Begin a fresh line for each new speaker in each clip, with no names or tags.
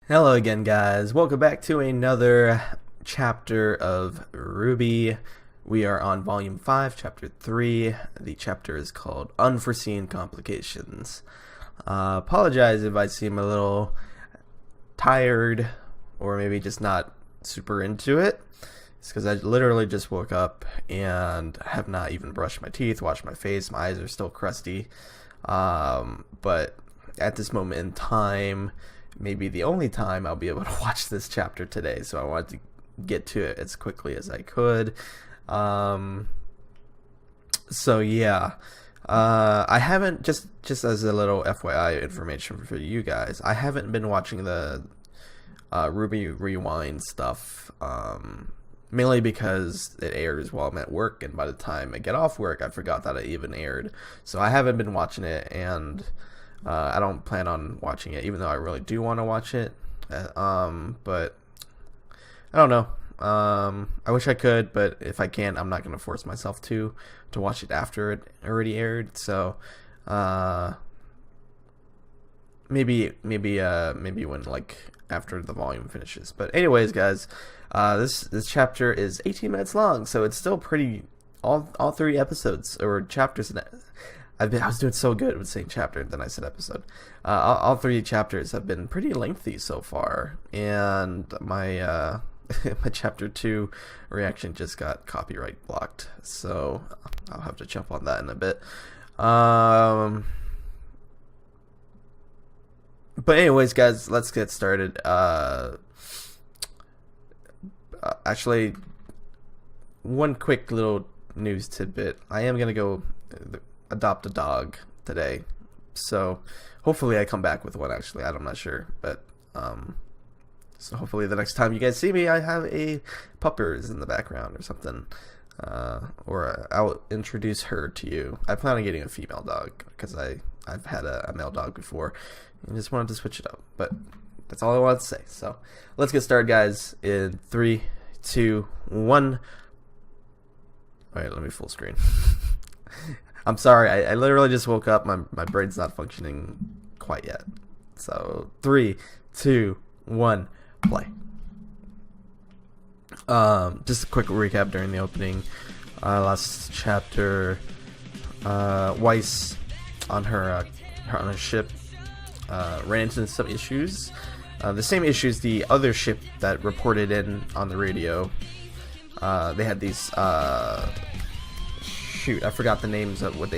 Hello again, guys. Welcome back to another chapter of RWBY. We are on Volume 5, Chapter 3. The chapter is called Unforeseen Complications. Apologize if I seem a little tired or maybe just not super into it. It's because I literally just woke up and have not even brushed my teeth, washed my face. My eyes are still crusty. But at this moment in time, maybe the only time I'll be able to watch this chapter today, so I wanted to get to it as quickly as I could. So yeah, I haven't, just as a little FYI information for you guys, I haven't been watching the RWBY Rewind stuff, mainly because it airs while I'm at work, and by the time I get off work, I forgot that it even aired. So I haven't been watching it, and I don't plan on watching it, even though I really do want to watch it. But I don't know. I wish I could, but if I can't, I'm not going to force myself to watch it after it already aired. So maybe when, like, after the volume finishes. But anyways, guys, this chapter is 18 minutes long, so it's still pretty. All three episodes or chapters in it. I was doing so good with saying chapter, then I said episode. All three chapters have been pretty lengthy so far, and my my chapter 2 reaction just got copyright blocked, so I'll have to jump on that in a bit. But anyways, guys, let's get started. Actually, one quick little news tidbit. I am gonna go adopt a dog today, so hopefully I come back with one. Actually, I'm not sure, but so hopefully the next time you guys see me, I have a puppers in the background or something, or I'll introduce her to you. I plan on getting a female dog because I've had a male dog before and just wanted to switch it up, but that's all I wanted to say. So let's get started, guys, in 3, 2, 1. All right, let me full screen. I'm sorry, I literally just woke up. My brain's not functioning quite yet. So 3, 2, 1, play. Just a quick recap during the opening. Last chapter, Weiss on her ship ran into some issues. The same issues the other ship that reported in on the radio. They had these shoot, I forgot the names of what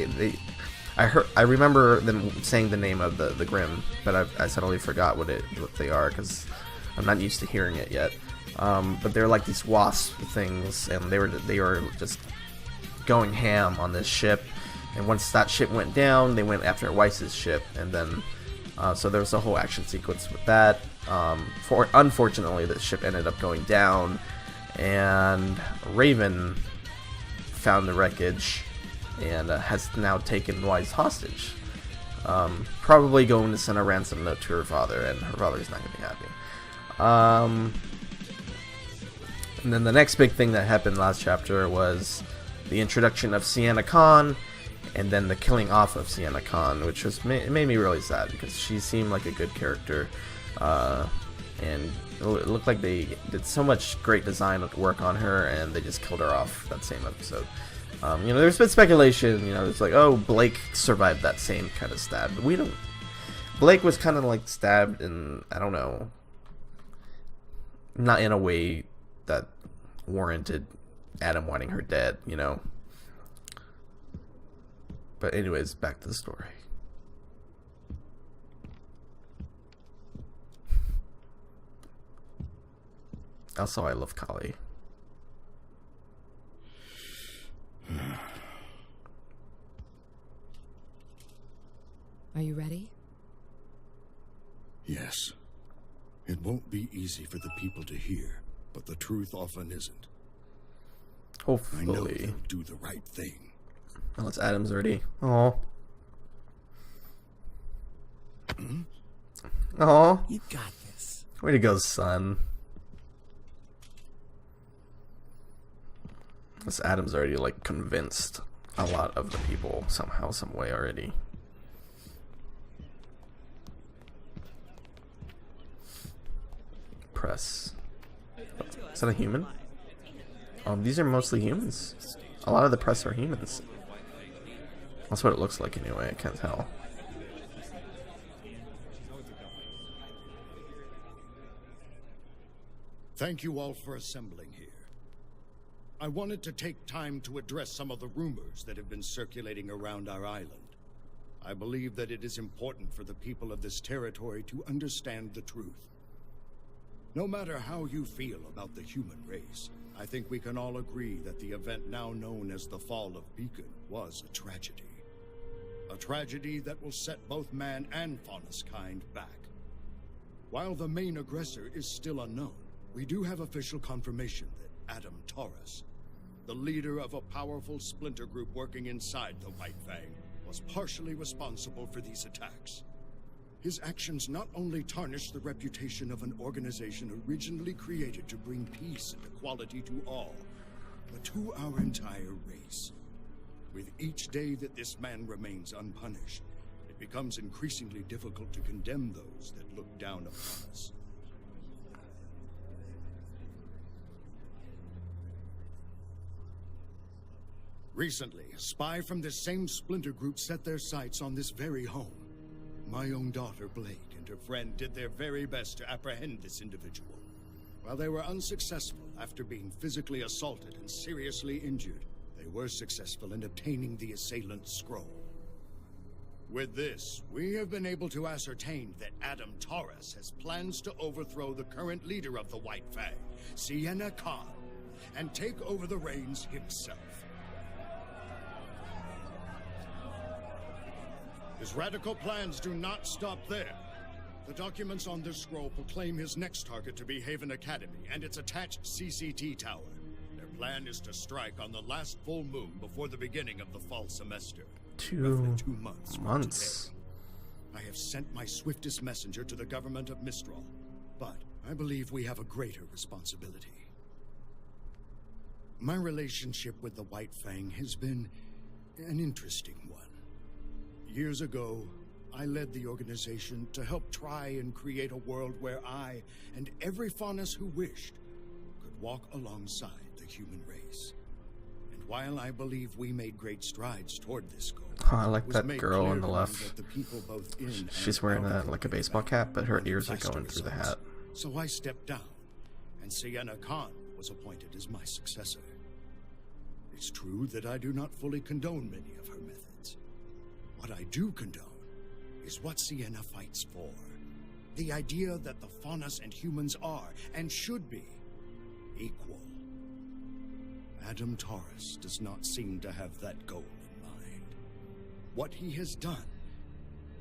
I remember them saying the name of the Grimm, but I suddenly forgot what they are because I'm not used to hearing it yet. But they're like these wasp things, and they were just going ham on this ship. And once that ship went down, they went after Weiss's ship, and then so there was a whole action sequence with that. Unfortunately, the ship ended up going down, and Raven found the wreckage and has now taken Weiss hostage. Probably going to send a ransom note to her father, and her father's not going to be happy. And then the next big thing that happened last chapter was the introduction of Sienna Khan, and then the killing off of Sienna Khan, which was it made me really sad because she seemed like a good character, and it looked like they did so much great design work on her, and they just killed her off that same episode. There's been speculation, it's like, oh, Blake survived that same kind of stab. But we don't. Blake was kind of like stabbed in, I don't know, not in a way that warranted Adam wanting her dead, But anyways, back to the story. Also, I love Kali.
Are you ready?
Yes. It won't be easy for the people to hear, but the truth often isn't.
Hopefully.
I know they'll do the right thing.
Oh, it's Adam's already. Oh. Oh.
You got this.
Way to go, son. This Adam's already, like, convinced a lot of the people somehow, some way already. Press. Is that a human? These are mostly humans. A lot of the press are humans. That's what it looks like anyway, I can't tell.
Thank you all for assembling here. I wanted to take time to address some of the rumors that have been circulating around our island. I believe that it is important for the people of this territory to understand the truth. No matter how you feel about the human race, I think we can all agree that the event now known as the Fall of Beacon was a tragedy. A tragedy that will set both man and faunus kind back. While the main aggressor is still unknown, we do have official confirmation that Adam Taurus, the leader of a powerful splinter group working inside the White Fang, was partially responsible for these attacks. His actions not only tarnish the reputation of an organization originally created to bring peace and equality to all, but to our entire race. With each day that this man remains unpunished, it becomes increasingly difficult to condemn those that look down upon us. Recently, a spy from this same splinter group set their sights on this very home. My own daughter, Blake, and her friend did their very best to apprehend this individual. While they were unsuccessful after being physically assaulted and seriously injured, they were successful in obtaining the assailant's scroll. With this, we have been able to ascertain that Adam Taurus has plans to overthrow the current leader of the White Fang, Sienna Khan, and take over the reins himself. His radical plans do not stop there. The documents on this scroll proclaim his next target to be Haven Academy and its attached CCT tower. Their plan is to strike on the last full moon before the beginning of the fall semester. Roughly 2 months from today. I have sent my swiftest messenger to the government of Mistral, but I believe we have a greater responsibility. My relationship with the White Fang has been an interesting one. Years ago, I led the organization to help try and create a world where I, and every faunus who wished, could walk alongside the human race. And while I believe we made great strides toward this goal,
I like that girl on the left. She's wearing like a baseball cap, but her ears are going through the hat.
So I stepped down, and Sienna Khan was appointed as my successor. It's true that I do not fully condone many of her methods. What I do condone is what Sienna fights for. The idea that the faunus and humans are, and should be, equal. Adam Taurus does not seem to have that goal in mind. What he has done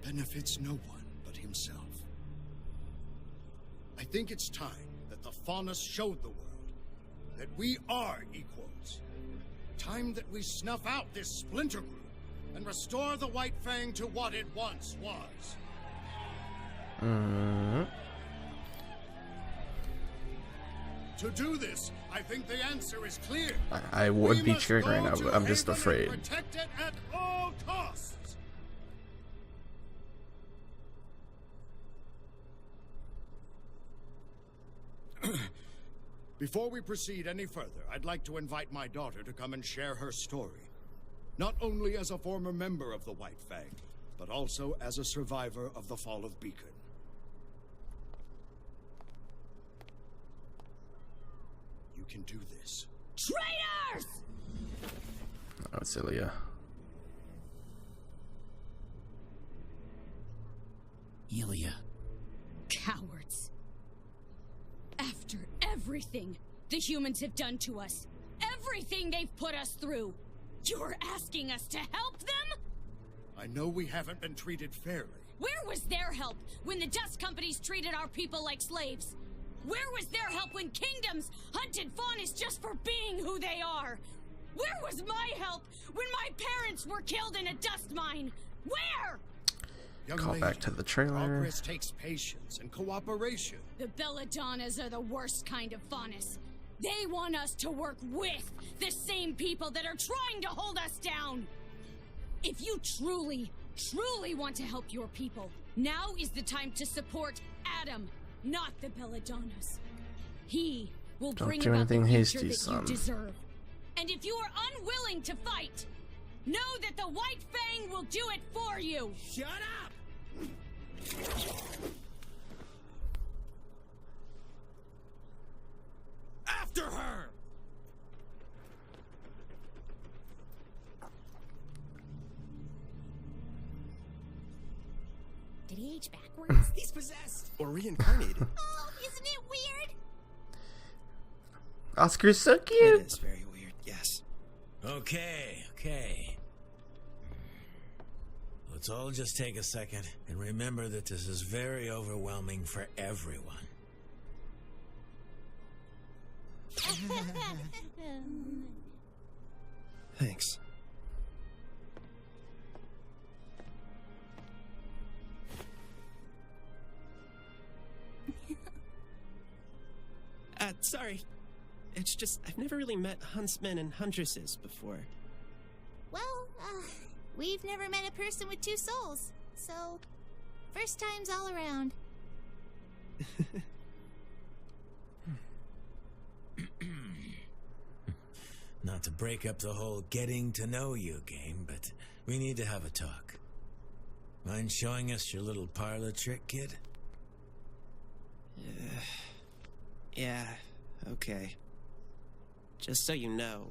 benefits no one but himself. I think it's time that the faunus showed the world that we are equals. Time that we snuff out this splinter group and restore the White Fang to what it once was. To do this, I think the answer is clear.
I would be cheering right now, but I'm just afraid.
Protect it at all costs. Before we proceed any further, I'd like to invite my daughter to come and share her story. Not only as a former member of the White Fang, but also as a survivor of the Fall of Beacon. You can do this.
Traitors!
Oh, it's Ilya.
Ilya.
Cowards. After everything the humans have done to us, everything they've put us through, you're asking us to help them?
I know we haven't been treated fairly.
Where was their help when the dust companies treated our people like slaves? Where was their help when kingdoms hunted faunus just for being who they are? Where was my help when my parents were killed in a dust mine? Where?
Young
Call
lady,
back to the trailer.
Progress takes patience and cooperation.
The Belladonnas are the worst kind of faunus. They want us to work with the same people that are trying to hold us down. If you truly want to help your people, now is the time to support Adam, not the Belladonnas. He will
Don't
bring
do
about the
anything
future
hasty,
that
son.
you deserve. And if you are unwilling to fight, know that the White Fang will do it for you.
Shut up! After her!
Did he age backwards?
He's possessed! Or reincarnated.
Oh, isn't it weird?
Oscar's so
It
cute.
is very weird, yes.
Okay. Let's all just take a second and remember that this is very overwhelming for everyone.
Thanks. Sorry. It's just, I've never really met huntsmen and huntresses before.
Well, we've never met a person with two souls, so first times all around.
Not to break up the whole getting to know you game, but we need to have a talk. Mind showing us your little parlor trick, kid?
Yeah, okay. Just so you know,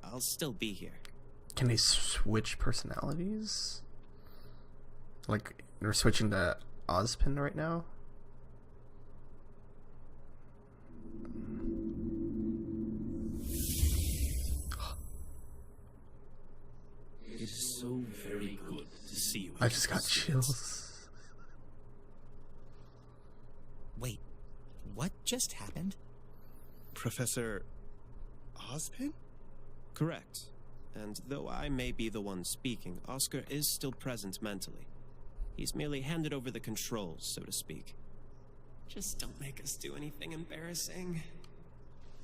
I'll still be here.
Can they switch personalities? Like, they're switching to Ozpin right now?
It is so very good to see you.
I just got chills.
Wait, what just happened?
Professor Ozpin? Correct. And though I may be the one speaking, Oscar is still present mentally. He's merely handed over the controls, so to speak. Just don't make us do anything embarrassing.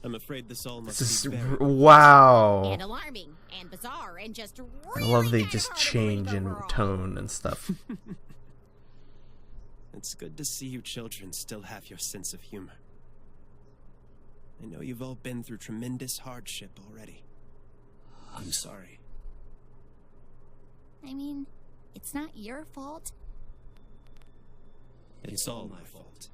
I'm afraid this all must
This is
be very...
wow.
And alarming, and bizarre, and just
I
really
love they
kinda
just
hard to
change
believe
in
overall.
tone and stuff.
It's good to see you children still have your sense of humor. I know you've all been through tremendous hardship already. I'm sorry.
I mean, it's not your fault.
It's all my fault.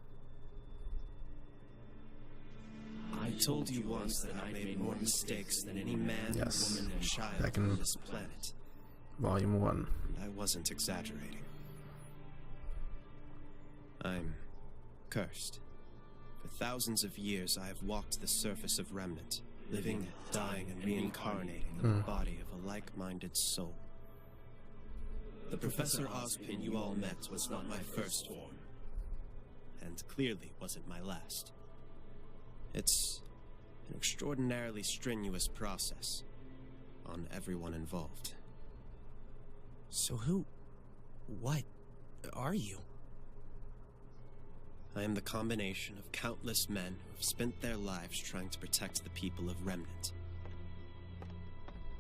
I told you once that I made more mistakes than any man,
Yes.
woman, and child
Back in-
on this planet.
Volume 1.
And I wasn't exaggerating. I'm cursed. For thousands of years, I have walked the surface of Remnant, living, dying, and reincarnating in the body of a like-minded soul. The Professor Ozpin you all met was not my first form, and clearly wasn't my last. It's an extraordinarily strenuous process on everyone involved.
So what are you?
I am the combination of countless men who have spent their lives trying to protect the people of Remnant.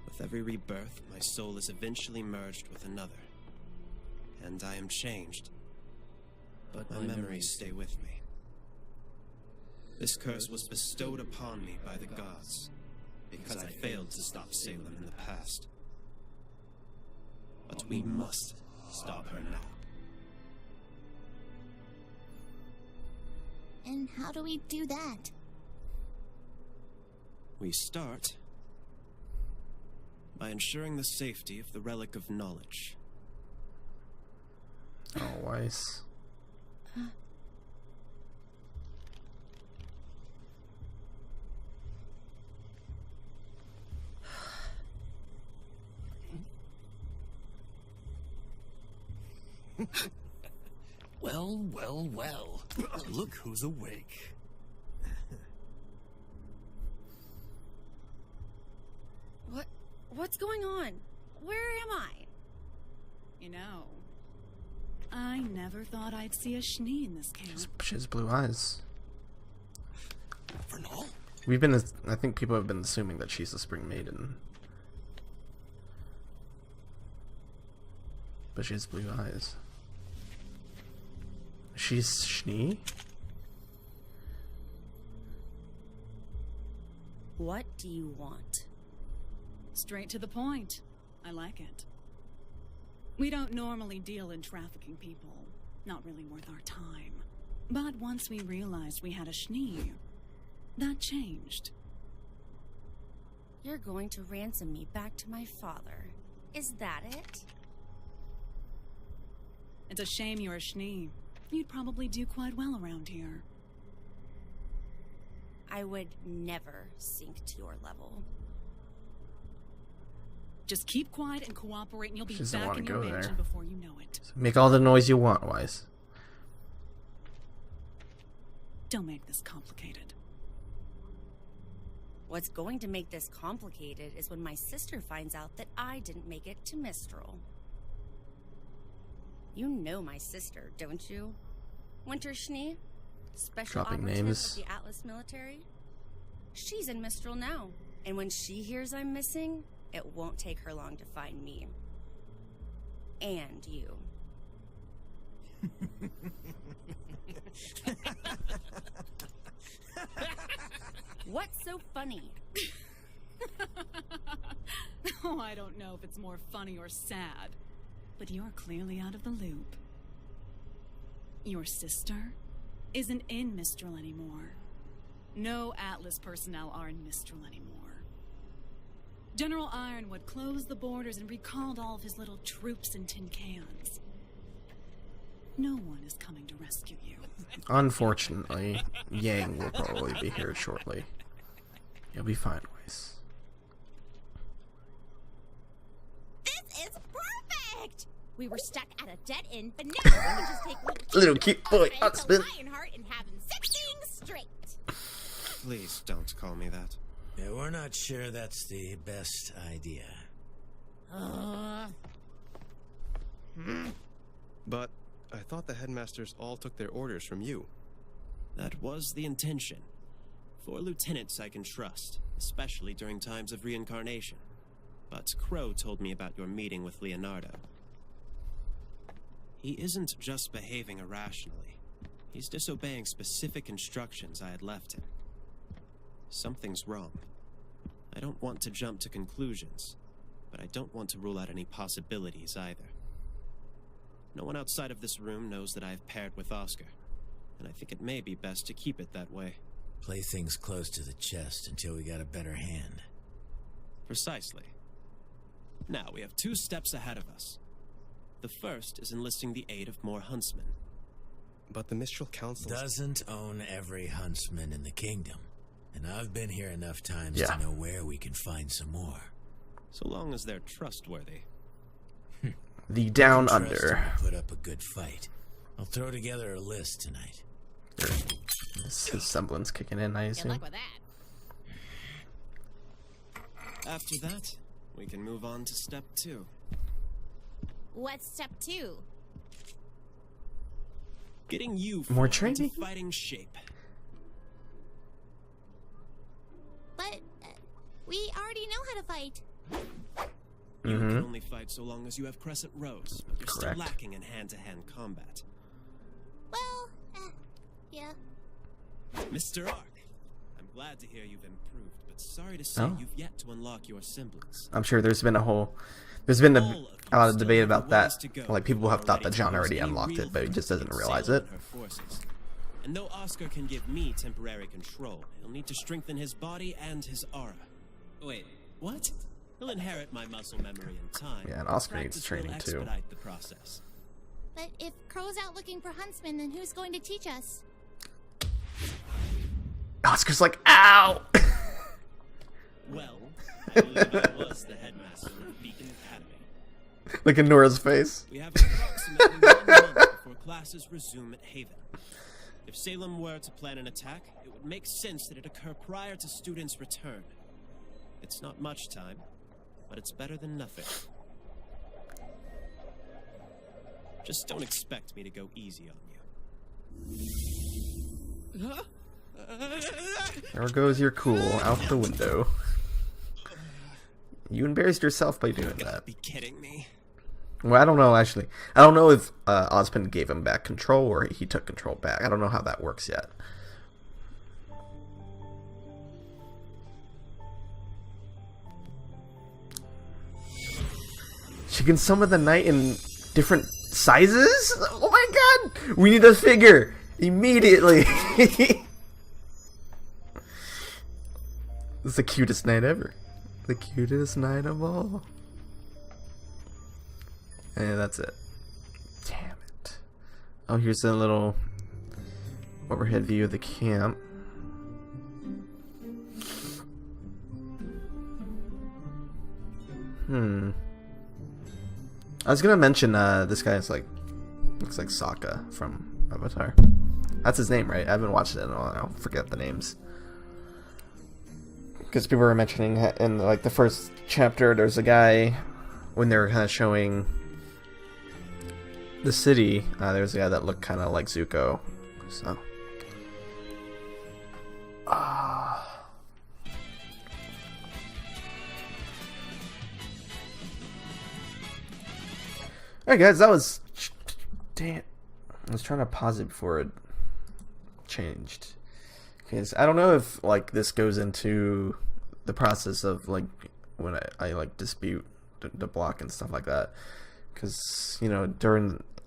With every rebirth, my soul is eventually merged with another, and I am changed, but my memories stay with me. This curse was bestowed upon me by the gods, because I failed to stop Salem in the past. But we must stop her now.
And how do we do that?
We start by ensuring the safety of the Relic of Knowledge.
Oh, Weiss.
Well. Look who's awake.
What's going on? Where am I? You know, I never thought I'd see a Schnee in this camp.
She has blue eyes.
Vernal?
I think people have been assuming that she's the Spring Maiden. But she has blue eyes. She's Schnee?
What do you want?
Straight to the point. I like it. We don't normally deal in trafficking people. Not really worth our time. But once we realized we had a Schnee, that changed.
You're going to ransom me back to my father. Is that it?
It's a shame you're a Schnee. You'd probably do quite well around here.
I would never sink to your level.
Just keep quiet and cooperate and you'll be
She doesn't
back
wanna
in your
go
mansion
there.
before you know it.
Make all the noise you want, Wise.
Don't make this complicated.
What's going to make this complicated is when my sister finds out that I didn't make it to Mistral. You know my sister, don't you? Winter Schnee? Special
Dropping
operative
names.
of the Atlas military? She's in Mistral now, and when she hears I'm missing, it won't take her long to find me. And you. What's so funny?
Oh, I don't know if it's more funny or sad, but you're clearly out of the loop. Your sister isn't in Mistral anymore. No Atlas personnel are in Mistral anymore. General Ironwood closed the borders and recalled all of his little troops in tin cans. No one is coming to rescue you.
Unfortunately, Yang will probably be here shortly. You'll be fine, Wise.
This is perfect! We were stuck at a dead end, but now we can just take
Little cute boy husband.
Lionheart and have him 16 straight.
Please don't call me that.
Yeah, we're not sure that's the best idea.
But I thought the headmasters all took their orders from you. That was the intention. 4 lieutenants I can trust, especially during times of reincarnation. But Crow told me about your meeting with Leonardo. He isn't just behaving irrationally. He's disobeying specific instructions I had left him. Something's wrong. I don't want to jump to conclusions, but I don't want to rule out any possibilities either. No one outside of this room knows that I have paired with Oscar, and I think it may be best to keep it that way.
Play things close to the chest until we got a better hand.
Precisely. Now, we have 2 steps ahead of us. The first is enlisting the aid of more huntsmen. But the Mistral Council
Doesn't own every huntsman in the kingdom. And I've been here enough times
Yeah.
to know where we can find some more.
So long as they're trustworthy.
The Down
Trust
Under.
them to put up a good fight. I'll throw together a list tonight.
His semblance kicking in, I
Good
assume.
luck with that.
After that, we can move on to step 2.
What's step 2?
Getting you
More
four into
training?
fighting shape.
But we already know how to fight.
You can only fight so long as you have crescent rows, but you're
Correct.
still lacking in hand-to-hand combat.
Well, yeah.
Mr. Ark, I'm glad to hear you've improved, but sorry to say
Oh.
you've yet to unlock your semblance.
I'm sure there's been a lot of debate about that. Like, people have thought that John already unlocked it, but he just doesn't realize it.
And though Oscar can give me temporary control, he'll need to strengthen his body and his aura. Wait, what? He'll inherit my muscle memory in time.
Yeah, and Oscar needs
Practice will
training, too.
expedite the process.
But if Crow's out looking for huntsmen, then who's going to teach us?
Oscar's like, ow!
Well, I believe I was the headmaster of Beacon Academy.
Look at Nora's face.
We have approximately 1 month before classes resume at Haven. If Salem were to plan an attack, it would make sense that it occur prior to students' return. It's not much time, but it's better than nothing. Just don't expect me to go easy on you.
There goes your cool out the window. You embarrassed yourself by doing
Gotta
that.
be kidding me.
Well, I don't know, actually. I don't know if Osmond gave him back control or he took control back. I don't know how that works yet. You can summon the knight in different sizes? Oh my god! We need a figure! Immediately! It's the cutest knight ever. The cutest knight of all. And that's it. Damn it. Oh, here's a little overhead view of the camp. I was gonna mention this guy's looks like Sokka from Avatar. That's his name, right? I haven't watched it in a while. I don't forget the names. Because people were mentioning in like the first chapter, there's a guy when they were kind of showing the city. There's a guy that looked kind of like Zuko. So. Alright guys, that was... Damn. I was trying to pause it before it changed. Because I don't know if like this goes into the process of like when I like dispute the block and stuff like that. Because, you know,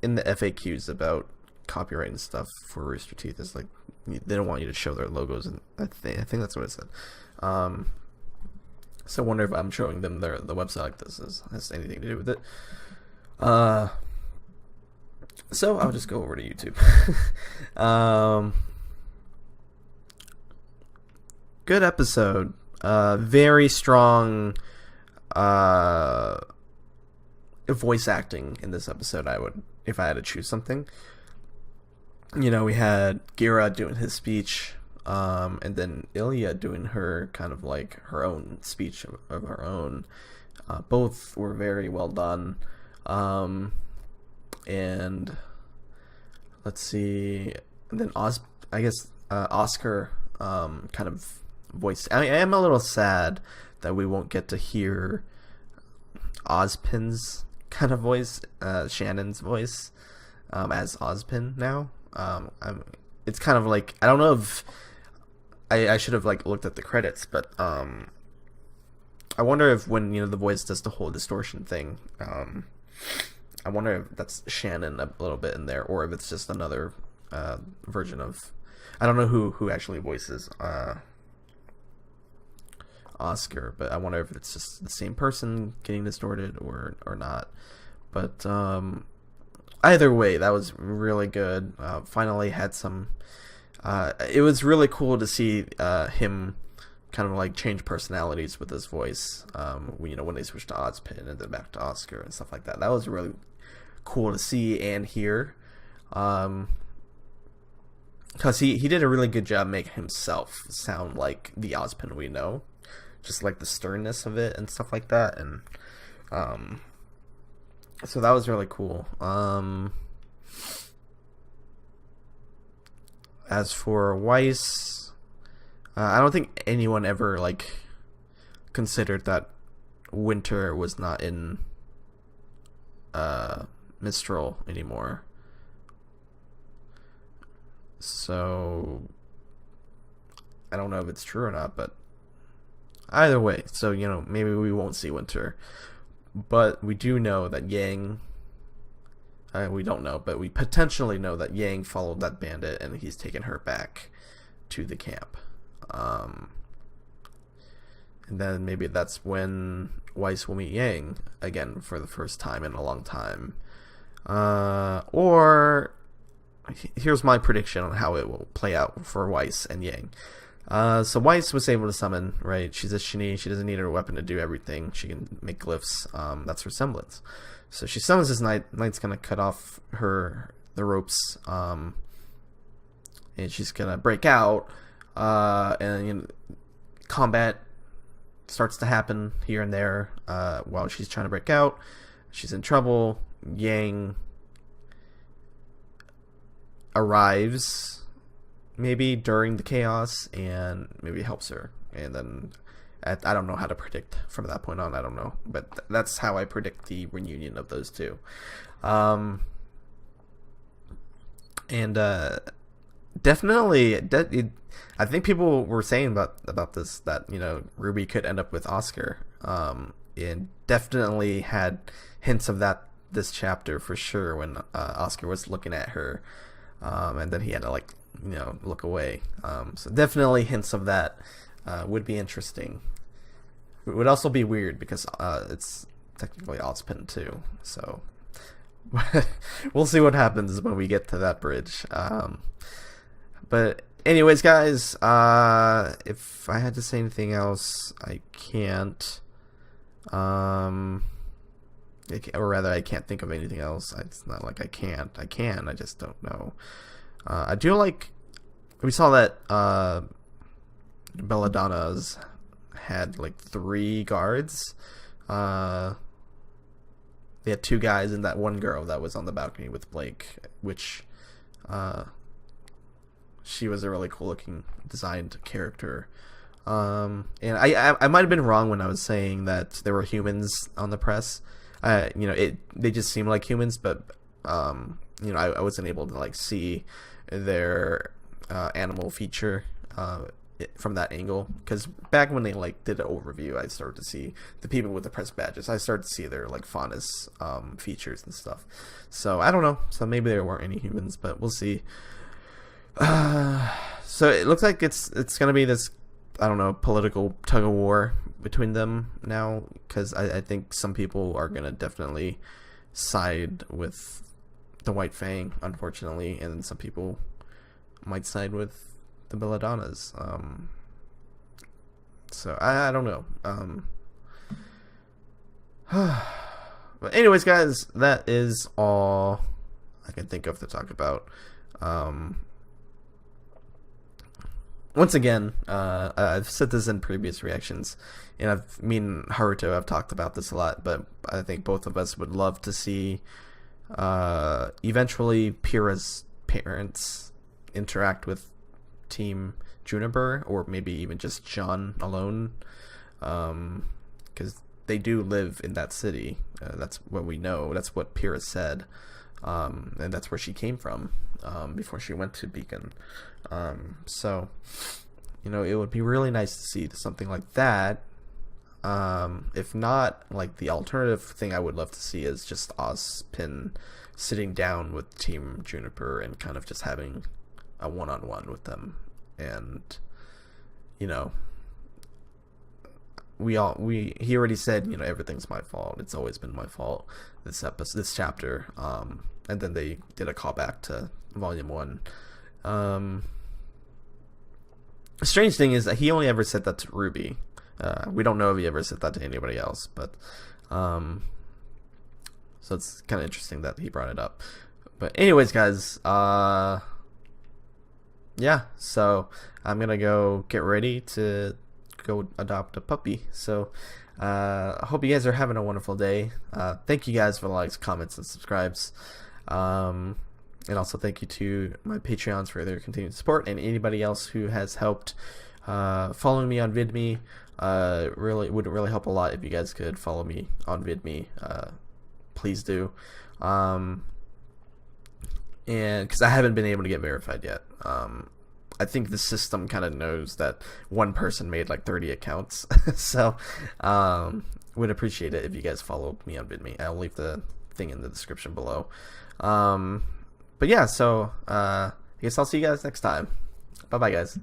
in the FAQs about copyright and stuff for Rooster Teeth, is like they don't want you to show their logos, and I think that's what it said. So I wonder if I'm showing them the website like this has anything to do with it. So I'll just go over to YouTube. Good episode. Very strong voice acting in this episode. I would, if I had to choose something. You know, we had Gira doing his speech, and then Ilya doing her kind of like her own speech of her own. Both were very well done. And let's see, and then Oscar kind of voice. I am a little sad that we won't get to hear Ozpin's kind of voice, Shannon's voice, as Ozpin now. It's kind of like, I don't know if I should have like looked at the credits, but I wonder if when, you know, the voice does the whole distortion thing, I wonder if that's Shannon a little bit in there, or if it's just another version of... I don't know who actually voices Oscar, but I wonder if it's just the same person getting distorted or not. But either way, that was really good. Finally had some... it was really cool to see him kind of like change personalities with his voice. You know, when they switched to Ozpin and then back to Oscar and stuff like that. That was really cool to see and hear. Because he did a really good job making himself sound like the Ozpin we know. Just like the sternness of it and stuff like that. And so that was really cool. As for Weiss, I don't think anyone ever like considered that Winter was not in Mistral anymore. So I don't know if it's true or not, but either way, so you know, maybe we won't see Winter, but we do know that Yang, we don't know, but we potentially know that Yang followed that bandit and he's taken her back to the camp. And then maybe that's when Weiss will meet Yang again for the first time in a long time. Or here's my prediction on how it will play out for Weiss and Yang. So Weiss was able to summon, right? She's a Shini. She doesn't need her weapon to do everything. She can make glyphs. That's her semblance. So she summons this knight. Knight's gonna cut off the ropes, and she's gonna break out. And you know, combat starts to happen here and there while she's trying to break out. She's in trouble. Yang arrives maybe during the chaos and maybe helps her, and then I don't know how to predict from that point on. I don't know, but that's how I predict the reunion of those two. And definitely I think people were saying about this, that you know, RWBY could end up with Oscar and definitely had hints of that this chapter for sure when Oscar was looking at her, and then he had to like look away. So definitely hints of that would be interesting. It would also be weird because it's technically Ozpin too. So we'll see what happens when we get to that bridge. But anyways, guys, if I had to say anything else, I can't. Or rather, I can't think of anything else. It's not like I can't. I can. I just don't know. I do like. We saw that Belladonna's had like 3 guards. They had 2 guys and that one girl that was on the balcony with Blake, which she was a really cool looking designed character. And I might have been wrong when I was saying that there were humans on the press. They just seemed like humans, but I wasn't able to like see their animal feature from that angle, because back when they like did an overview, I started to see the people with the press badges. I started to see their like faunus features and stuff. So I don't know. So maybe there weren't any humans, but we'll see. So it looks like it's gonna be this, I don't know, political tug of war between them now, because I think some people are gonna definitely side with the White Fang, unfortunately, and some people might side with the Belladonnas. So I don't know. But anyways, guys, that is all I can think of to talk about. Once again, I've said this in previous reactions, and me and Haruto have talked about this a lot, but I think both of us would love to see eventually Pyrrha's parents interact with Team Juniper, or maybe even just John alone, because they do live in that city. That's what we know. That's what Pyrrha said, and that's where she came from before she went to Beacon. So it would be really nice to see something like that. If not, like, the alternative thing I would love to see is just Ozpin sitting down with Team Juniper and kind of just having a one-on-one with them. And he already said, everything's my fault. It's always been my fault. This chapter. And then they did a callback to Volume 1. The strange thing is that he only ever said that to Ruby. We don't know if he ever said that to anybody else, but so it's kind of interesting that he brought it up. But anyways, guys, yeah, so I'm gonna go get ready to go adopt a puppy. So I hope you guys are having a wonderful day. Thank you guys for the likes, comments, and subscribes. And also thank you to my Patreons for their continued support, and anybody else who has helped following me on VidMe. Really would really help a lot if you guys could follow me on VidMe. Please do. And because I haven't been able to get verified yet. I think the system kind of knows that one person made like 30 accounts. So would appreciate it if you guys follow me on VidMe. I'll leave the thing in the description below. But yeah, so I guess I'll see you guys next time. Bye bye, guys.